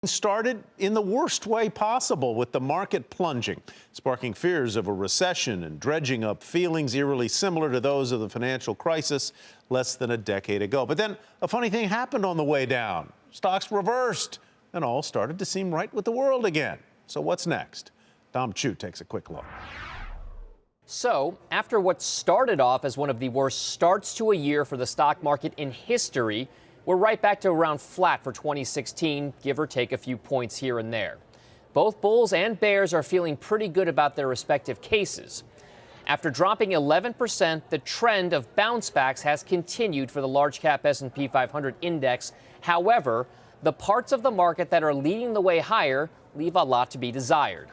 Started in the worst way possible, with the market plunging, sparking fears of a recession and dredging up feelings eerily similar to those of the financial crisis less than a decade ago. But then a funny thing happened on the way down. Stocks reversed and all started to seem right with the world again. So what's next? Dom Chu takes a quick look. So, after what started off as one of the worst starts to a year for the stock market in history, we're right back to around flat for 2016, give or take a few points here and there. Both bulls and bears are feeling pretty good about their respective cases. After dropping 11%, the trend of bounce backs has continued for the large cap S&P 500 index. However, the parts of the market that are leading the way higher leave a lot to be desired.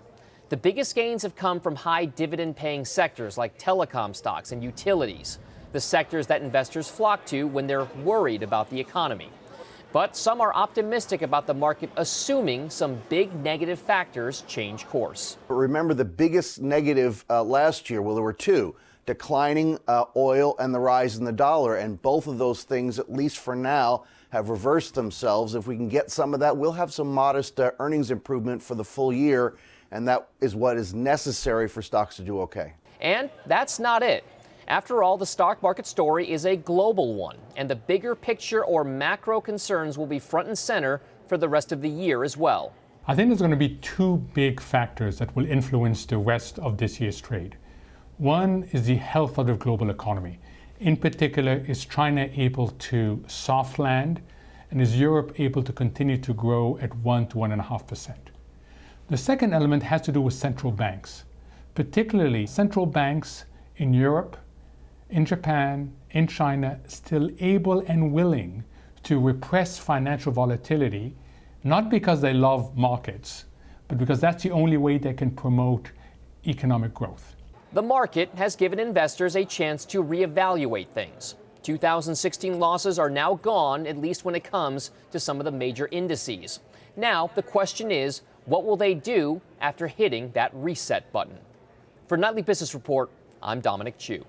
The biggest gains have come from high dividend-paying sectors like telecom stocks and utilities, the sectors that investors flock to when they're worried about the economy. But some are optimistic about the market, assuming some big negative factors change course. But remember, the biggest negative last year, well, there were two: declining oil and the rise in the dollar. And both of those things, at least for now, have reversed themselves. If we can get some of that, we'll have some modest earnings improvement for the full year. And that is what is necessary for stocks to do okay. And that's not it. After all, the stock market story is a global one, and the bigger picture or macro concerns will be front and center for the rest of the year as well. I think there's going to be two big factors that will influence the rest of this year's trade. One is the health of the global economy. In particular, is China able to soft land, and is Europe able to continue to grow at 1 to 1.5%? The second element has to do with central banks, particularly central banks in Europe, in Japan, in China, still able and willing to repress financial volatility, not because they love markets, but because that's the only way they can promote economic growth. The market has given investors a chance to reevaluate things. 2016 losses are now gone, at least when it comes to some of the major indices. Now, the question is, what will they do after hitting that reset button? For Nightly Business Report, I'm Dominic Chu.